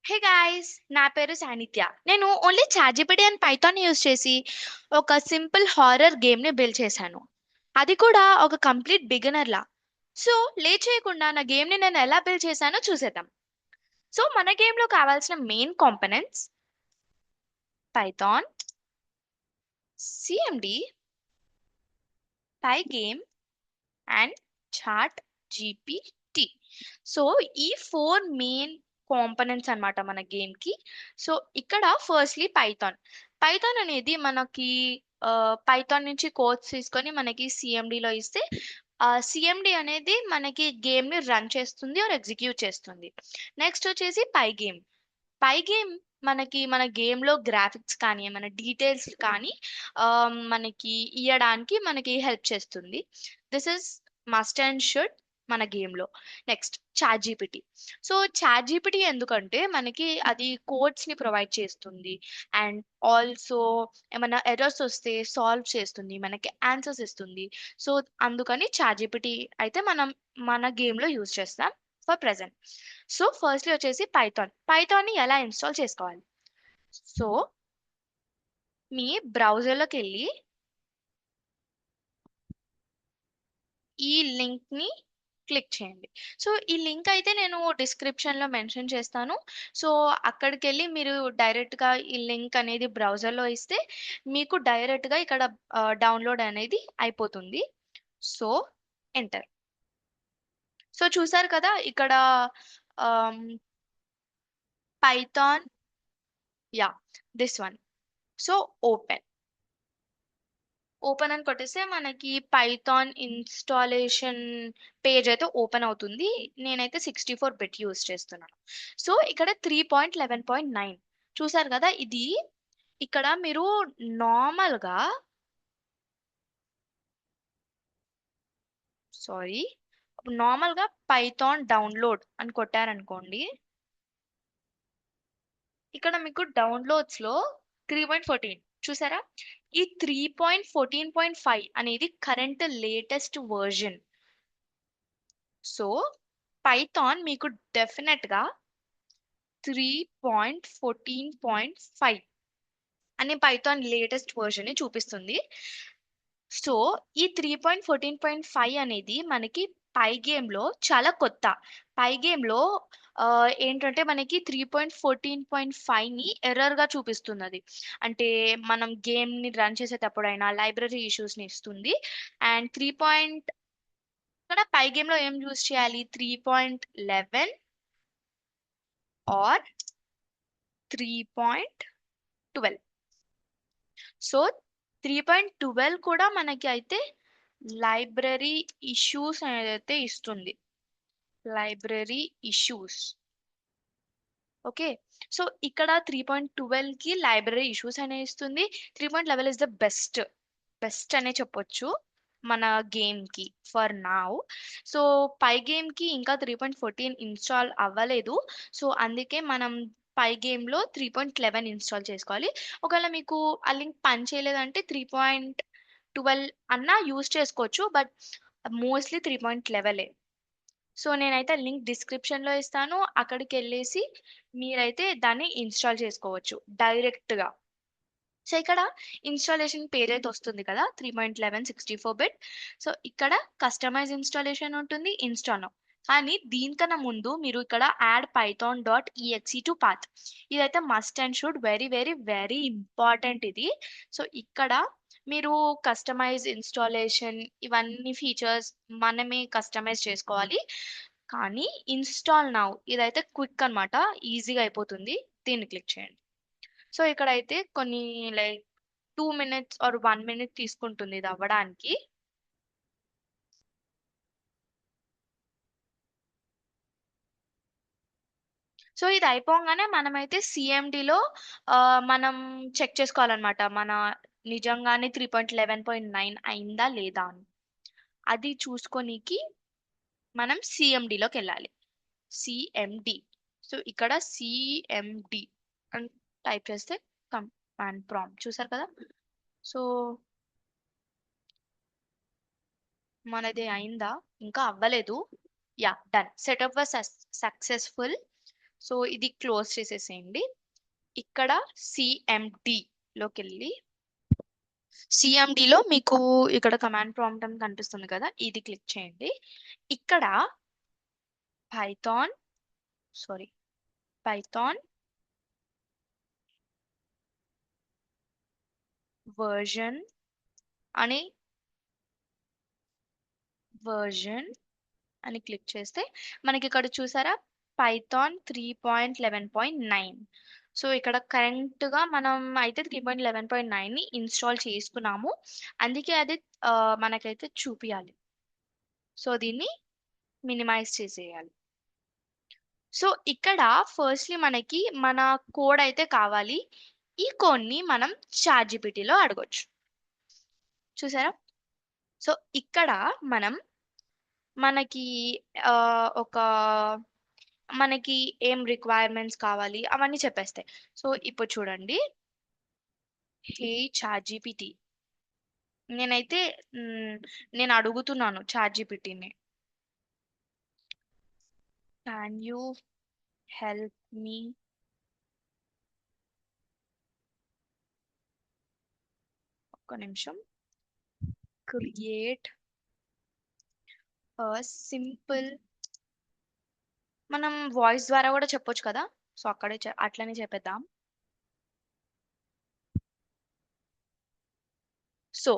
Hey guys, నా పేరు సానిత్య. నేను only ChatGPT and Python use చేసి ఒక సింపుల్ హారర్ గేమ్ని బిల్డ్ చేశాను. అది కూడా ఒక కంప్లీట్ బిగినర్ లా. సో లేట్ చేయకుండా నా గేమ్ని నేను ఎలా బిల్డ్ చేశానో చూసేద్దాం. సో మన గేమ్లో కావాల్సిన main components Python, CMD, pygame and ChatGPT. So ఈ ఫోర్ మెయిన్ కాంపోనెంట్స్ అన్నమాట మన గేమ్ కి. సో ఇక్కడ ఫస్ట్లీ పైథాన్. పైథాన్ అనేది మనకి పైథాన్ నుంచి కోడ్స్ తీసుకొని మనకి సిఎండిలో ఇస్తే సిఎండి అనేది మనకి గేమ్ ని రన్ చేస్తుంది ఆర్ ఎగ్జిక్యూట్ చేస్తుంది. నెక్స్ట్ వచ్చేసి పైగేమ్. పైగేమ్ మనకి మన గేమ్ లో గ్రాఫిక్స్ కానీ మన డీటెయిల్స్ కానీ ఆ, మనకి ఇయ్యడానికి మనకి హెల్ప్ చేస్తుంది. This is must and should మన గేమ్ లో. Next ChatGPT. So ChatGPT ఎందుకంటే మనకి అది కోడ్స్ ని ప్రొవైడ్ చేస్తుంది అండ్ ఆల్సో ఏమైనా ఎర్రర్స్ వస్తే సాల్వ్ చేస్తుంది, మనకి ఆన్సర్స్ ఇస్తుంది. సో అందుకని చాట్ జీపీటీ అయితే మనం మన గేమ్ లో యూజ్ చేస్తాం ఫర్ ప్రెసెంట్. సో ఫస్ట్లీ వచ్చేసి పైథాన్ ని ఎలా ఇన్స్టాల్ చేసుకోవాలి. సో మీ బ్రౌజర్లోకి వెళ్ళి ఈ లింక్ ని క్లిక్ చేయండి. సో ఈ లింక్ అయితే నేను డిస్క్రిప్షన్ లో మెన్షన్ చేస్తాను. సో అక్కడికి వెళ్ళి మీరు డైరెక్ట్ గా ఈ లింక్ అనేది బ్రౌజర్ లో ఇస్తే మీకు డైరెక్ట్ గా ఇక్కడ డౌన్లోడ్ అనేది అయిపోతుంది. So enter. సో చూసారు కదా ఇక్కడ Python, yeah, this one. So open. Open అని కొట్టేస్తే మనకి పైథాన్ ఇన్స్టాలేషన్ పేజ్ అయితే ఓపెన్ అవుతుంది. నేనైతే 64 బిట్ యూస్ చేస్తున్నాను. సో ఇక్కడ 3.11.9 చూసారు కదా. ఇది ఇక్కడ మీరు నార్మల్గా, సారీ, నార్మల్గా పైథాన్ డౌన్లోడ్ అని కొట్టారనుకోండి, ఇక్కడ మీకు డౌన్లోడ్స్ లో 3.14 చూసారా. ఈ 3.14.5 అనేది current latest version. So Python మీకు డెఫినెట్ గా 3.14.5 అనే పైథాన్ లేటెస్ట్ వర్షన్ ని చూపిస్తుంది. సో ఈ 3.14.5 అనేది మనకి పై గేమ్ లో చాలా కొత్త. పై గేమ్ లో ఏంటంటే మనకి 3.14.5 ని ఎర్రర్ గా చూపిస్తున్నది. అంటే మనం గేమ్ ని రన్ చేసేటప్పుడైనా లైబ్రరీ ఇష్యూస్ ని ఇస్తుంది. అండ్ ఇక్కడ పై గేమ్ లో ఏం యూజ్ చేయాలి, 3.11 ఆర్ 3.12. సో 3.12 కూడా మనకి అయితే లైబ్రరీ ఇష్యూస్ అనేది అయితే ఇస్తుంది. Library issues, okay. సో ఇక్కడ 3.12 కి లైబ్రరీ ఇష్యూస్ అనే ఇస్తుంది. 3.11 ఇస్ ద బెస్ట్, బెస్ట్ అనే చెప్పొచ్చు మన గేమ్ కి for now. So pi game కి ఇంకా 3.14 ఇన్స్టాల్ అవ్వలేదు. సో అందుకే మనం పై గేమ్ లో 3.11 ఇన్స్టాల్ చేసుకోవాలి. ఒకవేళ మీకు ఆ లింక్ పని చేయలేదంటే 3.12 అన్నా యూజ్ చేసుకోవచ్చు, బట్ మోస్ట్లీ 3.11. సో నేనైతే లింక్ డిస్క్రిప్షన్ లో ఇస్తాను, అక్కడికి వెళ్ళేసి మీరైతే దాన్ని ఇన్స్టాల్ చేసుకోవచ్చు డైరెక్ట్ గా. సో ఇక్కడ ఇన్స్టాలేషన్ పేజ్ అయితే వస్తుంది కదా, 3.11 64 బిట్. సో ఇక్కడ కస్టమైజ్ ఇన్స్టాలేషన్ ఉంటుంది, ఇన్స్టాల్. కానీ దీనికన్నా ముందు మీరు ఇక్కడ add Python dot exe to path, ఇదైతే must and should, very very very important ఇది. సో ఇక్కడ మీరు కస్టమైజ్ ఇన్స్టాలేషన్ ఇవన్నీ ఫీచర్స్ మనమే కస్టమైజ్ చేసుకోవాలి. కానీ ఇన్స్టాల్ నౌ ఇదైతే క్విక్ అన్నమాట, ఈజీగా అయిపోతుంది. దీన్ని క్లిక్ చేయండి. సో ఇక్కడైతే కొన్ని లైక్ 2 minutes ఆర్ 1 minute తీసుకుంటుంది ఇది అవ్వడానికి. సో ఇది అయిపోగానే మనమైతే సిఎండిలో మనం చెక్ చేసుకోవాలన్నమాట, మన నిజంగానే 3.11.9 అయిందా లేదా అని. అది చూసుకోనికి మనం సిఎండిలోకి వెళ్ళాలి. సిఎండి. సో ఇక్కడ సిఎండి అని టైప్ చేస్తే కమాండ్ ప్రాంప్ట్ చూసారు కదా. సో మనది అయిందా, ఇంకా అవ్వలేదు. Yeah, done. Setup was successful. So ఇది క్లోజ్ చేసేసేయండి. ఇక్కడ సిఎండి లోకి వెళ్ళి సిఎండిలో మీకు ఇక్కడ కమాండ్ ప్రాంప్ట్ అని కనిపిస్తుంది కదా, ఇది క్లిక్ చేయండి. ఇక్కడ పైథాన్ పైథాన్ వర్జన్ అని వర్జన్ అని క్లిక్ చేస్తే మనకి ఇక్కడ చూసారా పైథాన్ 3.11.9. సో ఇక్కడ కరెంట్గా మనం అయితే 3.11.9ని ఇన్స్టాల్ చేసుకున్నాము, అందుకే అది మనకైతే చూపియాలి. సో దీన్ని మినిమైజ్ చేసేయాలి. సో ఇక్కడ ఫస్ట్లీ మనకి మన కోడ్ అయితే కావాలి. ఈ కోడ్ని మనం చాట్‌జిపిటిలో అడగొచ్చు. చూసారా? సో ఇక్కడ మనం మనకి ఒక మనకి ఏం రిక్వైర్మెంట్స్ కావాలి అవన్నీ చెప్పేస్తాయి. సో ఇప్పుడు చూడండి, హే చాట్‌జిపిటి, నేనైతే నేను అడుగుతున్నాను చాట్‌జిపిటిని, క్యాన్ యూ హెల్ప్ మీ ఒక్క నిమిషం క్రియేట్ సింపుల్, మనం వాయిస్ ద్వారా కూడా చెప్పొచ్చు కదా, సో అక్కడే అట్లనే చెప్పేద్దాం. So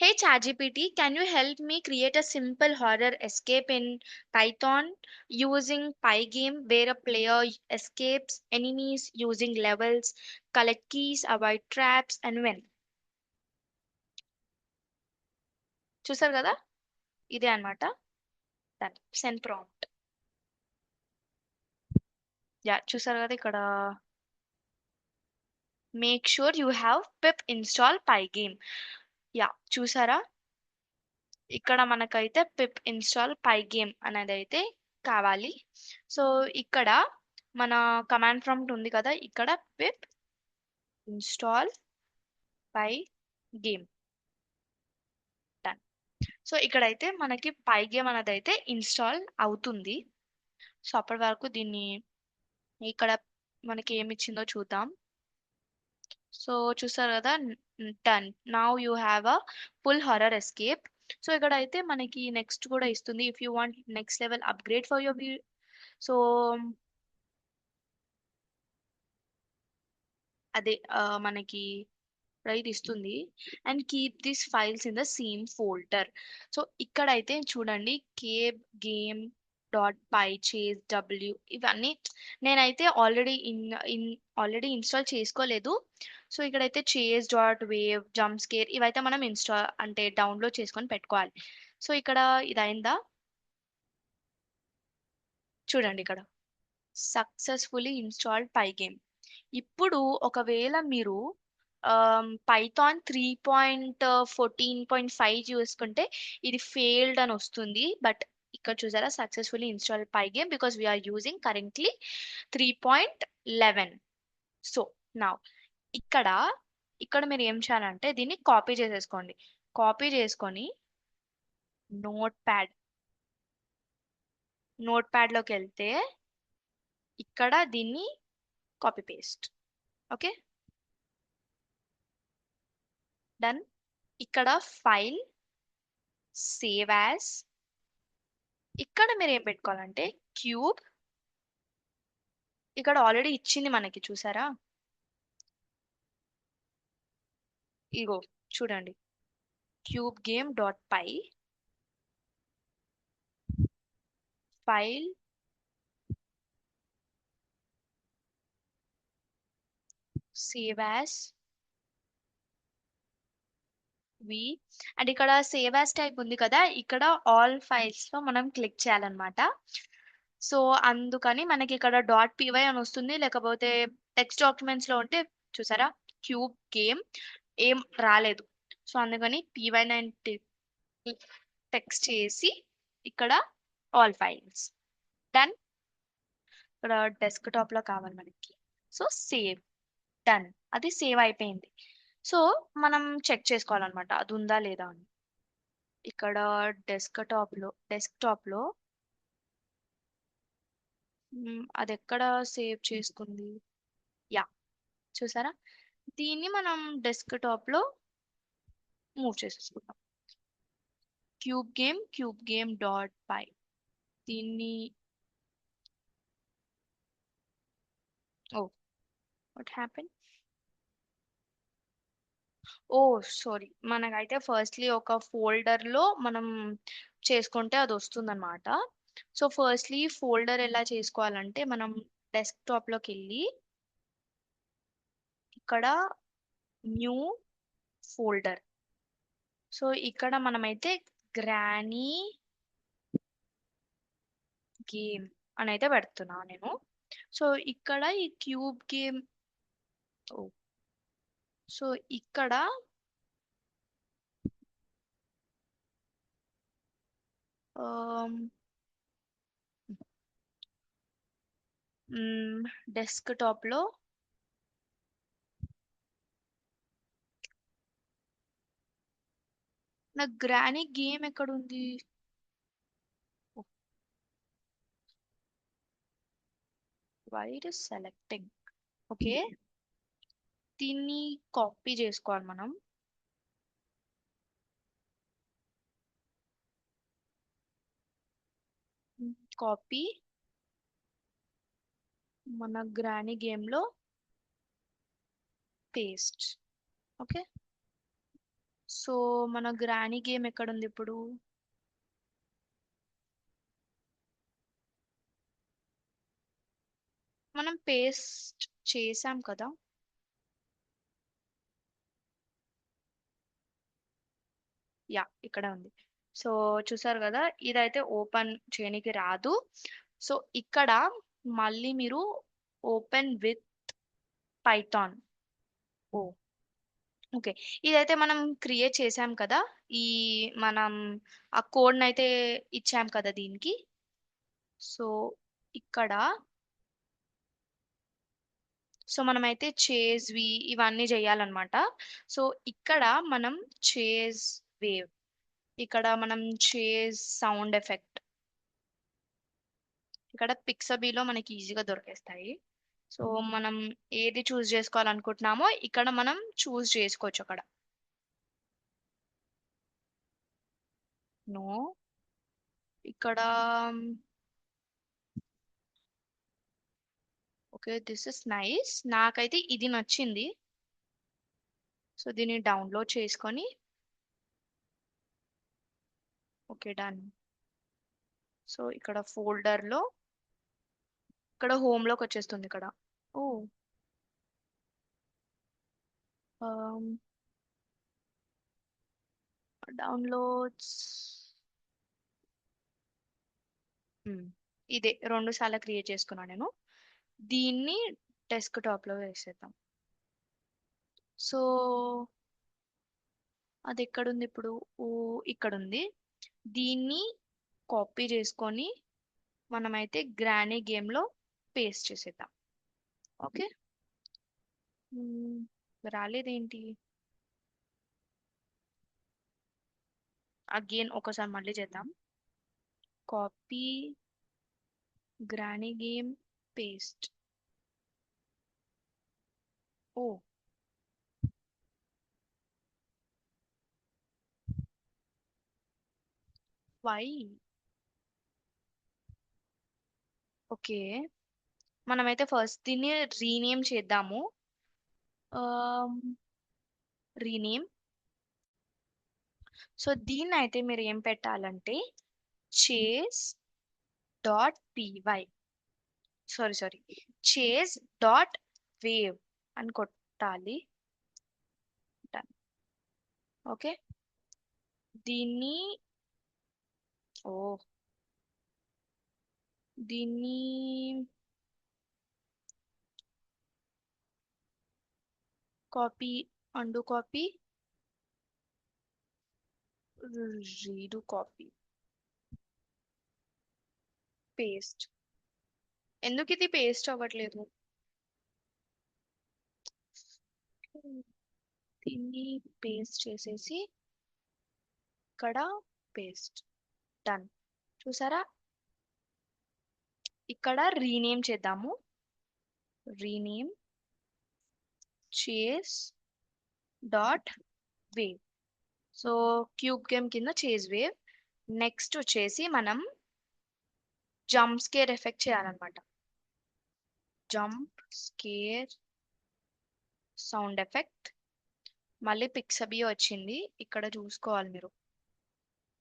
hey ChatGPT, can you help me create a simple horror escape in Python using Pygame where a player escapes enemies using levels, collect keys, avoid traps and win. చూసారు కదా, ఇదే అన్నమాట. Send prompt. యా చూసారు కదా, ఇక్కడ make sure you have pip install pygame. Yeah చూసారా, ఇక్కడ మనకైతే పిప్ ఇన్స్టాల్ పైగేమ్ అనేది అయితే కావాలి. సో ఇక్కడ మన కమాండ్ ప్రాంప్ట్ ఉంది కదా, ఇక్కడ పిప్ ఇన్స్టాల్ పైగేమ్ డన్. సో ఇక్కడైతే మనకి పైగేమ్ అనేది అయితే ఇన్స్టాల్ అవుతుంది. సో అప్పటి వరకు దీన్ని ఇక్కడ మనకి ఏమి ఇచ్చిందో చూద్దాం. సో చూసారు కదా, done. Now you have a full horror escape. So ఇక్కడ అయితే మనకి నెక్స్ట్ కూడా ఇస్తుంది, if you want next level upgrade for your so అదే మనకి రైట్ ఇస్తుంది, and keep this files in the same folder. So ఇక్కడైతే చూడండి, cube game dot py chase W ఇవన్నీ నేనైతే ఆల్రెడీ ఇన్స్టాల్ చేసుకోలేదు. సో ఇక్కడైతే chase dot wav jump scare ఇవైతే మనం ఇన్స్టాల్ అంటే డౌన్లోడ్ చేసుకొని పెట్టుకోవాలి. సో ఇక్కడ ఇది అయిందా, చూడండి ఇక్కడ సక్సెస్ఫుల్లీ ఇన్స్టాల్డ్ పైగేమ్. ఇప్పుడు ఒకవేళ మీరు పైథాన్ 3.14.5 చూసుకుంటే ఇది ఫెయిల్డ్ అని వస్తుంది, బట్ ఇక్కడ చూసారా successfully install pygame because we're using currently 3.11. So నా ఇక్కడ ఇక్కడ మీరు ఏం చేయాలంటే దీన్ని కాపీ చేసేసుకోండి. కాపీ చేసుకొని నోట్ ప్యాడ్లోకి వెళ్తే ఇక్కడ దీన్ని కాపీ పేస్ట్. Okay done. ఇక్కడ ఫైల్ సేవ్ యాజ్, ఇక్కడ మీరు ఏం పెట్టుకోవాలంటే క్యూబ్, ఇక్కడ ఆల్రెడీ ఇచ్చింది మనకి చూసారా, ఇగో చూడండి cube game dot py file save as వి, అండ్ ఇక్కడ సేవ్ యాజ్ టైప్ ఉంది కదా, ఇక్కడ ఆల్ ఫైల్స్ లో మనం క్లిక్ చేయాలన్నమాట. సో అందుకని మనకి ఇక్కడ డాట్ పీవై అని వస్తుంది, లేకపోతే టెక్స్ట్ డాక్యుమెంట్స్ లో ఉంటే చూసారా క్యూబ్ గేమ్ ఏం రాలేదు. సో అందుకని పీవై9 టెక్స్ట్ చేసి ఇక్కడ ఆల్ ఫైల్స్ డన్. ఇక్కడ డెస్క్టాప్ లో కావాలి మనకి, సో సేవ్ డన్, అది సేవ్ అయిపోయింది. సో మనం చెక్ చేసుకోవాలన్నమాట అది ఉందా లేదా అని. ఇక్కడ డెస్క్టాప్ లో అది ఎక్కడ సేవ్ చేసుకుంది? యా, చూసారా? దీన్ని మనం డెస్క్టాప్ లో మూవ్ చేసేసుకుందాం. Cube game dot py. దీన్ని oh, what happen? Oh, sorry. మనకైతే ఫస్ట్లీ ఒక ఫోల్డర్ లో మనం చేసుకుంటే అది వస్తుందన్నమాట. సో ఫస్ట్లీ ఫోల్డర్ ఎలా చేసుకోవాలంటే మనం డెస్క్టాప్ లోకి వెళ్ళి ఇక్కడ న్యూ ఫోల్డర్. సో ఇక్కడ మనమైతే గ్రానీ గేమ్ అని అయితే పెడుతున్నా నేను. సో ఇక్కడ ఈ క్యూబ్ గేమ్. ఓ, సో ఇక్కడ డెస్క్టాప్ లో నా గ్రానీ గేమ్ ఎక్కడుంది? Why it is selecting. Okay, దీన్ని కాపీ చేసుకోవాలి మనం. కాపీ మన గ్రానీ గేమ్ లో పేస్ట్. ఓకే, సో మన గ్రానీ గేమ్ ఎక్కడుంది ఇప్పుడు? మనం పేస్ట్ చేసాం కదా. యా, ఇక్కడ ఉంది. సో చూసారు కదా, ఇదైతే ఓపెన్ చేయనికి రాదు. సో ఇక్కడ మళ్ళీ మీరు open with Python. Oh, okay. ఇదైతే మనం క్రియేట్ చేసాం కదా. ఈ మనం ఆ కోడ్ అయితే ఇచ్చాం కదా దీనికి. సో ఇక్కడ మనమైతే చేజ్ వి ఇవన్నీ చేయాలన్నమాట. సో ఇక్కడ మనం చేజ్ వేవ్, ఇక్కడ మనం చేజ్ సౌండ్ ఎఫెక్ట్, ఇక్కడ పిక్సబీలో మనకి ఈజీగా దొరికేస్తాయి. సో మనం ఏది చూస్ చేసుకోవాలనుకుంటున్నామో ఇక్కడ మనం చూస్ చేసుకోవచ్చు అక్కడ. నో, ఇక్కడ ఓకే, దిస్ ఇస్ నైస్. నాకైతే ఇది నచ్చింది. సో దీన్ని డౌన్లోడ్ చేసుకొని ఓకే, డన్. సో ఇక్కడ ఫోల్డర్ లో ఇక్కడ హోమ్ లోకి వచ్చేస్తుంది ఇక్కడ. ఓ, డౌన్లోడ్స్. ఇదే రెండు సార్లు క్రియేట్ చేసుకున్నాను నేను. దీన్ని డెస్క్ టాప్ లో వేసేద్దాం. సో అది ఎక్కడుంది ఇప్పుడు? ఓ, ఇక్కడ ఉంది. దీన్ని కాపీ చేసుకొని మనమైతే గ్రానీ గేమ్ లో పేస్ట్ చేసేద్దాం. ఓకే, రాలేదేంటి? అగైన్ ఒకసారి మళ్ళీ చేద్దాం. Copy granny game paste. Oh, why? Okay, మనమైతే ఫస్ట్ దీన్ని రీనేమ్ చేద్దాము. రీనేమ్. సో దీన్ని అయితే మీరు ఏం పెట్టాలంటే chase dot py, sorry chase dot wav అని కొట్టాలి. Done. ఓకే, దీన్ని ఓ దీన్ని copy, and copy, read copy, paste. ఎందుకు ఇది పేస్ట్ అవ్వట్లేదు? దీన్ని పేస్ట్ చేసేసి ఇక్కడ పేస్ట్. డన్. చూసారా? ఇక్కడ రీనేమ్ చేద్దాము. Rename chase dot wav. So cube game కింద చేజ్ వేవ్. నెక్స్ట్ వచ్చేసి మనం జంప్ స్కేర్ ఎఫెక్ట్ చేయాలన్నమాట. Jump scare sound effect. మళ్ళీ పిక్సబీ వచ్చింది, ఇక్కడ చూసుకోవాలి మీరు.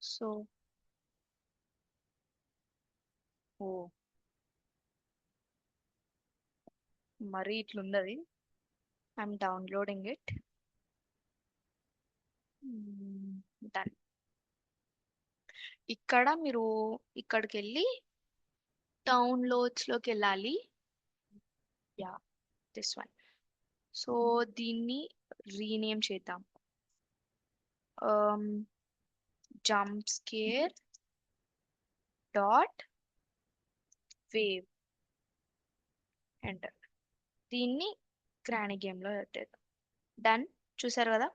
సో ఓ మరి ఇట్లుంది అది. I'm downloading it. డన్. ఇక్కడ మీరు ఇక్కడికి వెళ్ళి డౌన్లోడ్స్ లోకి వెళ్ళాలి. Yeah, this one. సో దీన్ని రీనేమ్ చేద్దాం. Jump scare dot wav. Enter. దీన్ని గ్రానీ గేమ్ లో పెట్టేద్దాం. డన్. చూసారు కదా,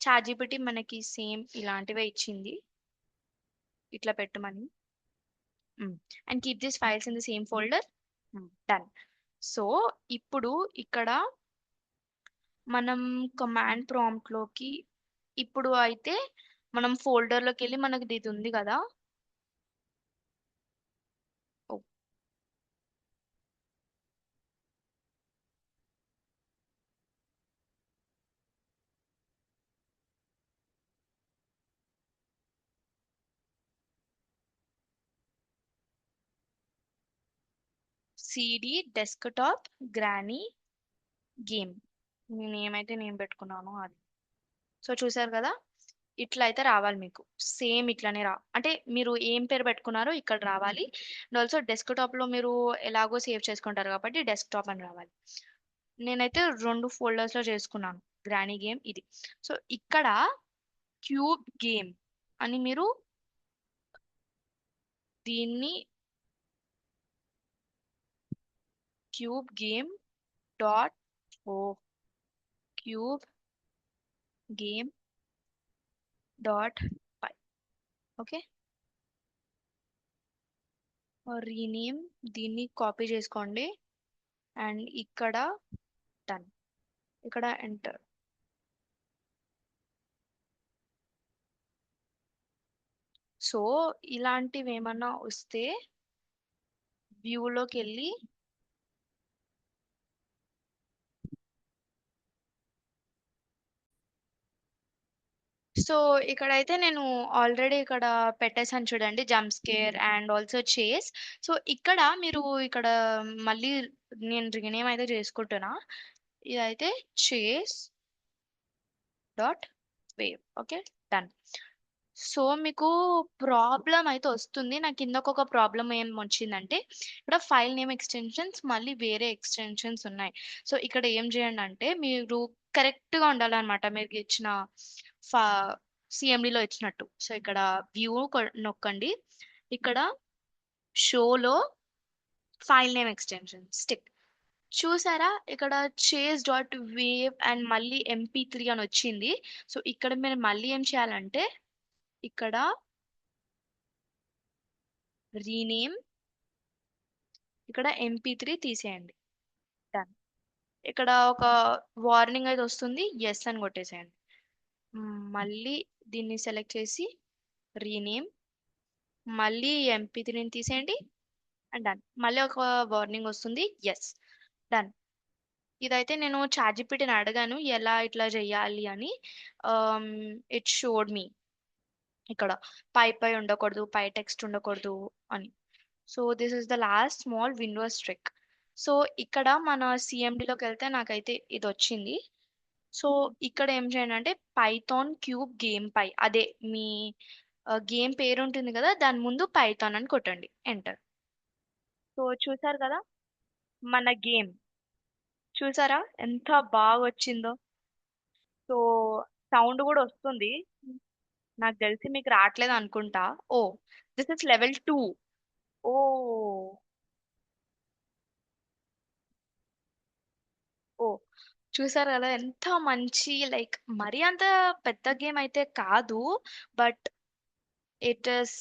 చాట్‌జీపీటీ మనకి సేమ్ ఇలాంటివే ఇచ్చింది, ఇట్లా పెట్టమని. And keep this files in the same folder. Done. So ఇప్పుడు ఇక్కడ మనం కమాండ్ ప్రాంప్ట్ లోకి, ఇప్పుడు అయితే మనం ఫోల్డర్ లోకి వెళ్ళి మనకి ఇది ఉంది కదా. సిడి డెస్క్టాప్ గ్రానీ గేమ్, నేమైతే నేను పెట్టుకున్నాను అది. సో చూసారు కదా, ఇట్లా అయితే రావాలి మీకు. సేమ్ ఇట్లానే అంటే మీరు ఏం పేరు పెట్టుకున్నారో ఇక్కడ రావాలి. అండ్ ఆల్సో డెస్క్టాప్ లో మీరు ఎలాగో సేవ్ చేసుకుంటారు కాబట్టి డెస్క్టాప్ అని రావాలి. నేనైతే 2 ఫోల్డర్స్ లో చేసుకున్నాను గ్రానీ గేమ్ ఇది. సో ఇక్కడ క్యూబ్ గేమ్ అని మీరు దీన్ని cube game dot O cube game dot పై. ఓకే, రీనేమ్ దీన్ని కాపీ చేసుకోండి అండ్ ఇక్కడ డన్. ఇక్కడ ఎంటర్. సో ఇలాంటివి ఏమన్నా వస్తే వ్యూలోకి వెళ్ళి సో ఇక్కడైతే నేను ఆల్రెడీ ఇక్కడ పెట్టేసాను చూడండి, జంప్ స్కేర్ అండ్ ఆల్సో చేస్. సో ఇక్కడ మీరు ఇక్కడ మళ్ళీ నేను రీనేమ్ అయితే చేసుకుంటున్నా. ఇదైతే చేస్ dot wave. Okay, done. So మీకు ప్రాబ్లం అయితే వస్తుంది. నాకు కిందకు ఒక ప్రాబ్లం ఏం వచ్చిందంటే, ఇక్కడ ఫైల్ నేమ్ ఎక్స్టెన్షన్స్ మళ్ళీ వేరే ఎక్స్టెన్షన్స్ ఉన్నాయి. సో ఇక్కడ ఏం చేయండి అంటే, మీరు కరెక్ట్ గా ఉండాలన్నమాట మీకు ఇచ్చిన ఫా సిఎండిలో ఇచ్చినట్టు. సో ఇక్కడ వ్యూ నొక్కండి. ఇక్కడ షోలో ఫైల్ నేమ్ ఎక్స్టెన్షన్ స్టిక్. చూసారా, ఇక్కడ చేస్ డాట్ వేవ్ అండ్ మళ్ళీ MP3 అని వచ్చింది. సో ఇక్కడ మీరు మళ్ళీ ఏం చేయాలంటే, ఇక్కడ రీనేమ్, ఇక్కడ MP3 తీసేయండి. డన్. ఇక్కడ ఒక వార్నింగ్ అయితే వస్తుంది, ఎస్ అని కొట్టేసేయండి. మళ్ళీ దీన్ని సెలెక్ట్ చేసి రీనేమ్, మళ్ళీ MP3ని తీసేయండి అండ్ డన్. మళ్ళీ ఒక వార్నింగ్ వస్తుంది, ఎస్. డన్. ఇదైతే నేను చాట్‌జీపీటీని అడగాను ఎలా ఇట్లా చేయాలి అని. ఇట్ షోడ్ మీ ఇక్కడ పై పై ఉండకూడదు, పై టెక్స్ట్ ఉండకూడదు అని. So this is the last small Windows trick. So ఇక్కడ మన సిఎండిలోకి వెళ్తే నాకైతే ఇది వచ్చింది. సో ఇక్కడ ఏం చేయండి అంటే, పైథాన్ క్యూబ్ గేమ్ పై, అదే మీ గేమ్ పేరు ఉంటుంది కదా, దాని ముందు పైథాన్ అని కొట్టండి, ఎంటర్. సో చూసారు కదా మన గేమ్, చూసారా ఎంత బాగా వచ్చిందో. సో సౌండ్ కూడా వస్తుంది. నాకు తెలిసి మీకు రావట్లేదు అనుకుంటా. ఓ, దిస్ ఇస్ లెవెల్ 2. ఓ ఓ చూసారు కదా ఎంత మంచి, లైక్ మరీ అంత పెద్ద గేమ్ అయితే కాదు, but it is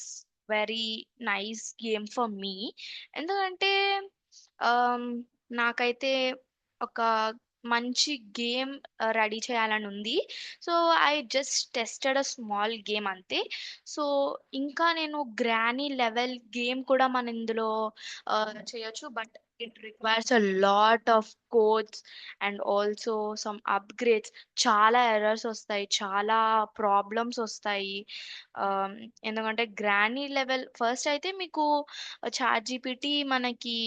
very nice game for me. ఎందుకంటే ఆమ్, నాకైతే ఒక మంచి గేమ్ రెడీ చేయాలని ఉంది. So I just tested a small game అంతే. సో ఇంకా నేను గ్రానీ లెవెల్ గేమ్ కూడా మన ఇందులో చేయొచ్చు, but it requires a lot of codes and also some upgrades. చాలా ఎర్రర్స్ వస్తాయి, చాలా ప్రాబ్లమ్స్ వస్తాయి. ఆమ్, ఎందుకంటే గ్రానీ లెవెల్ ఫస్ట్ అయితే మీకు చాట్ జీపీటీ మనకి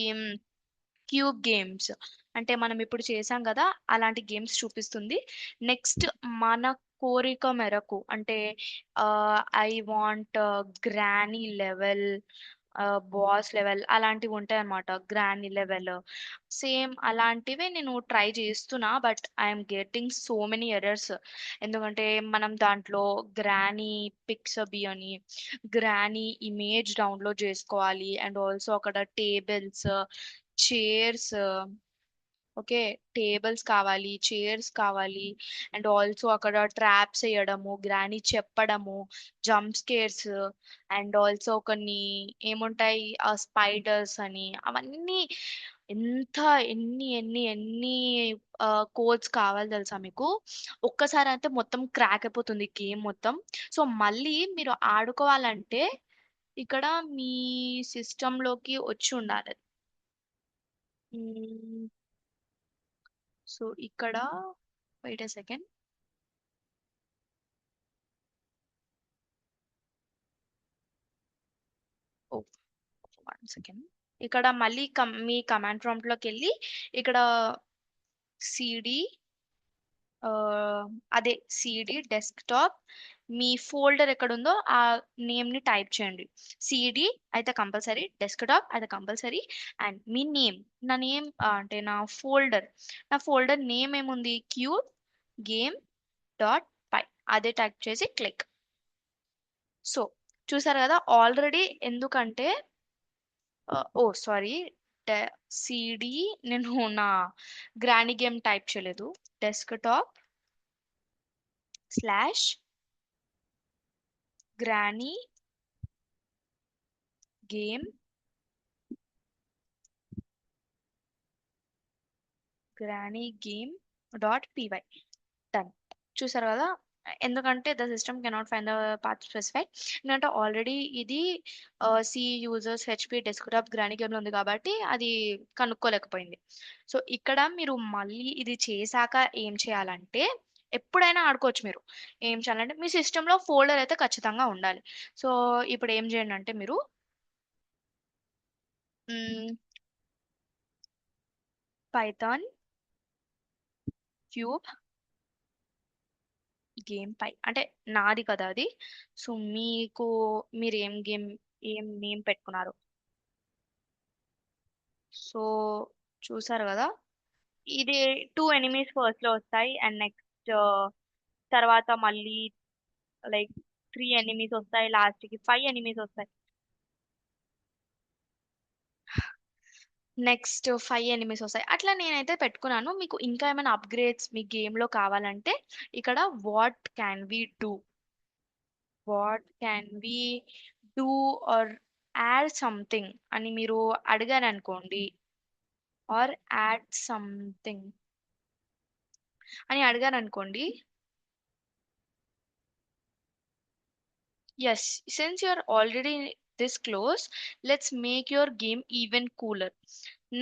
క్యూబ్ గేమ్స్ అంటే మనం ఇప్పుడు చేసాం కదా అలాంటి గేమ్స్ చూపిస్తుంది. నెక్స్ట్ మన కోరిక మేరకు అంటే I want granny level, boss level అలాంటివి ఉంటాయి అన్నమాట. గ్రానీ లెవెల్ సేమ్ అలాంటివే నేను ట్రై చేస్తున్నా, but I'm getting so many errors. ఎందుకంటే మనం దాంట్లో గ్రానీ పిక్సబీ అని గ్రానీ ఇమేజ్ డౌన్లోడ్ చేసుకోవాలి, అండ్ ఆల్సో అక్కడ టేబుల్స్, చైర్స్, ఓకే, టేబుల్స్ కావాలి, చైర్స్ కావాలి, అండ్ ఆల్సో అక్కడ ట్రాప్స్ వేయడము, గ్రానీ చెప్పడము, జంప్ స్కేర్స్, అండ్ ఆల్సో కొన్ని ఏముంటాయి ఆ స్పైడర్స్ అని అవన్నీ. ఎంత ఎన్ని ఎన్ని ఎన్ని కోడ్స్ కావాలి తెలుసా మీకు? ఒక్కసారి అయితే మొత్తం క్రాక్ అయిపోతుంది గేమ్ మొత్తం. సో మళ్ళీ మీరు ఆడుకోవాలంటే ఇక్కడ మీ సిస్టంలోకి వచ్చి ఉండాలి. సో ఇక్కడ wait a second. Oh, 1 second. ఇక్కడ మళ్ళీ మీ కమాండ్ ప్రాంప్ట్ లోకి వెళ్ళి ఇక్కడ సిడి, అదే సిడి డెస్క్టాప్, మీ ఫోల్డర్ ఎక్కడుందో ఆ నేమ్ ని టైప్ చేయండి. సిడి అయితే కంపల్సరీ, డెస్క్టాప్ అయితే కంపల్సరీ, అండ్ మీ నేమ్. నా నేమ్ అంటే నా ఫోల్డర్ నేమ్ ఏముంది? క్యూబ్ గేమ్ డాట్ పై. అదే టైప్ చేసి క్లిక్. సో చూసారు కదా ఆల్రెడీ. ఎందుకంటే ఓ సారీ, సిడి నేను నా గ్రానీ గేమ్ టైప్ చేయలేదు. Desktop slash granny game, granny game dot py. Done. చూసారు కదా? ఎందుకంటే the system cannot find the path specified. ఎందుకంటే ఆల్రెడీ ఇది C users HP desktop granny గేమ్లో ఉంది కాబట్టి అది కనుక్కోలేకపోయింది. సో ఇక్కడ మీరు మళ్ళీ ఇది చేశాక ఏం చేయాలంటే ఎప్పుడైనా ఆడుకోవచ్చు మీరు. ఏం చేయాలంటే మీ సిస్టంలో ఫోల్డర్ అయితే ఖచ్చితంగా ఉండాలి. సో ఇప్పుడు ఏం చేయండి అంటే మీరు పైథాన్ క్యూబ్ గేమ్ పై అంటే నాది కదా అది. సో మీకు మీరు ఏం గేమ్, ఏం నేమ్ పెట్టుకున్నారు? సో చూసారు కదా, ఇది 2 ఎనిమీస్ ఫస్ట్ లో వస్తాయి, అండ్ నెక్స్ట్ తర్వాత మళ్ళీ లైక్ 3 ఎనిమీస్ వస్తాయి, లాస్ట్ కి 5 ఎనిమీస్ వస్తాయి. నెక్స్ట్ 5 ఎనిమీస్ వస్తాయి. అట్లా నేనైతే పెట్టుకున్నాను. మీకు ఇంకా ఏమైనా అప్గ్రేడ్స్ మీ గేమ్ లో కావాలంటే ఇక్కడ what can we do or add something అని మీరు అడిగారు అనుకోండి, ఆర్ యాడ్ సంథింగ్ అని అడిగారు అనుకోండి. Yes, since you're already this close, let's make your game even cooler.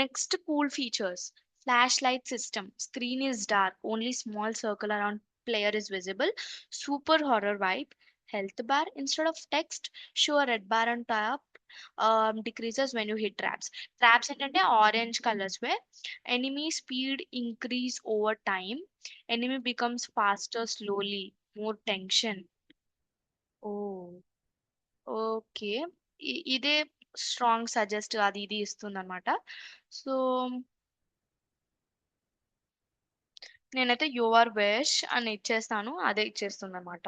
Next cool features: flashlight system. Screen is dark, only small circle around player is visible. Super horror vibe. Health bar instead of text. Show a red bar on top. Decreases when you hit traps. Traps ఏంటంటే orange colours వే. Enemy speed increase over time. Enemy becomes faster slowly. More tension. Oh. Okay. ఇదే strong suggest అది ఇది ఇస్తుంది అనమాట. So నేనైతే your wish అని ఇచ్చేస్తాను, అదే ఇచ్చేస్తుంది అనమాట.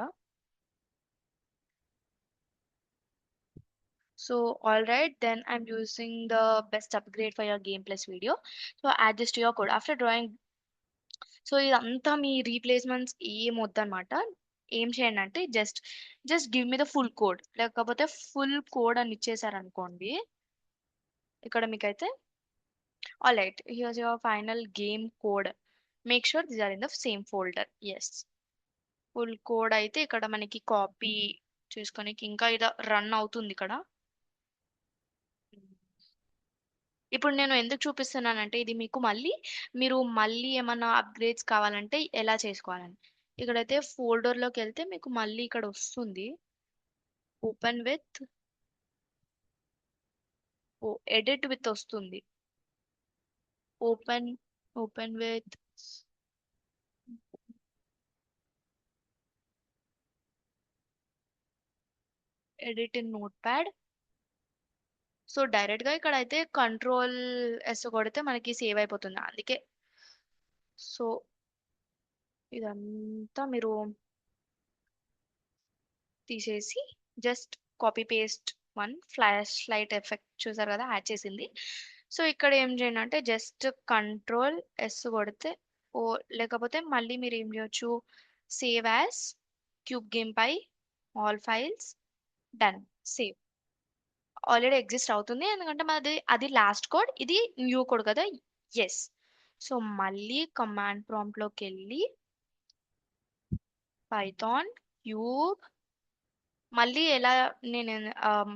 So all right then I'm using the best upgrade for your game plus video. So add this to your code after drawing. So ఇదంతా మీ రీప్లేస్మెంట్స్ ఏం వద్దనమాట. ఏం చేయండి అంటే just give me the full code, లేకపోతే ఫుల్ కోడ్ అని ఇచ్చేసారనుకోండి ఇక్కడ మీకైతే all right here's your final game code, make sure this are in the same folder. Yes, full code అయితే ఇక్కడ మనకి కాపీ చేసుకొని ఇంకా ఇది రన్ అవుతుంది ఇక్కడ. ఇప్పుడు నేను ఎందుకు చూపిస్తున్నానంటే ఇది మీకు మళ్ళీ మీరు మళ్ళీ ఏమన్నా అప్గ్రేడ్స్ కావాలంటే ఎలా చేసుకోవాలని. ఇక్కడైతే ఫోల్డర్ లోకి వెళ్తే మీకు మళ్ళీ ఇక్కడ వస్తుంది open with, oh edit with వస్తుంది. Open open with edit in notepad. So direct గా ఇక్కడ అయితే కంట్రోల్ S కొడితే మనకి సేవ్ అయిపోతుంది అందుకే. సో ఇదంతా మీరు తీసేసి just copy paste one flash light effect చూసారు కదా యాడ్ చేసింది. సో ఇక్కడ ఏం చేయండి అంటే జస్ట్ కంట్రోల్ S కొడితే ఓ, లేకపోతే మళ్ళీ మీరు ఏం చేయొచ్చు save as cube game py all files done save. Already exist అవుతుంది ఎందుకంటే మాది అది లాస్ట్ కోడ్, ఇది న్యూ కోడ్ కదా. ఎస్. సో మళ్ళీ కమాండ్ ప్రాంప్ట్ లోకి వెళ్ళి పైథాన్ క్యూబ్, మళ్ళీ ఎలా నేను ఆమ్,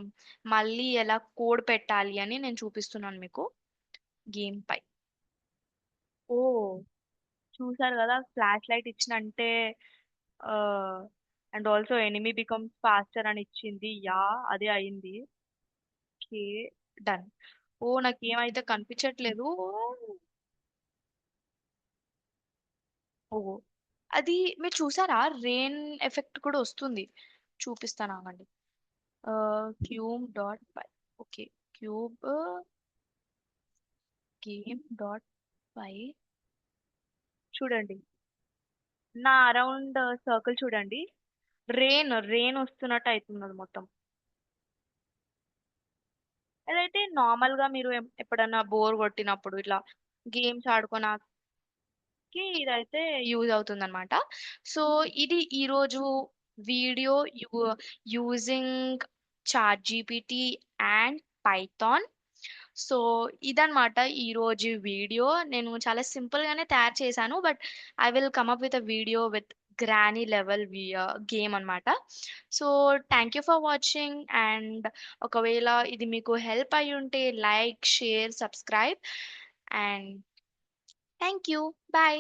మళ్ళీ ఎలా కోడ్ పెట్టాలి అని నేను చూపిస్తున్నాను మీకు గేమ్ పై. ఓ, చూసారు కదా ఫ్లాష్ లైట్ ఇచ్చినంటే and also enemy becomes faster అని ఇచ్చింది. యా, అదే అయింది. Okay, done. ఓ నాకు ఏమైతే కనిపించట్లేదు. ఓ, అది మీరు చూసారా రెయిన్ ఎఫెక్ట్ కూడా వస్తుంది, చూపిస్తాను ఆగండి. క్యూబ్ డాట్ పై, ఓకే, క్యూబ్ గేమ్ డాట్ పై చూడండి, నా అరౌండ్ సర్కిల్ చూడండి, రెయిన్ వస్తున్నట్టు అవుతుంది మొత్తం. అదైతే నార్మల్ గా మీరు ఎప్పుడన్నా బోర్ కొట్టినప్పుడు ఇట్లా గేమ్స్ ఆడుకోనాకి ఇదైతే యూజ్ అవుతుంది అనమాట. సో ఇది ఈరోజు video using ChatGPT and Python. So ఇదన్నమాట ఈరోజు వీడియో. నేను చాలా సింపుల్ గానే తయారు చేశాను, but I will come up with a video with granny level game అన్నమాట. So thank you for watching, and ఒకవేళ ఇది మీకు హెల్ప్ అయి ఉంటే like share subscribe, and thank you, bye.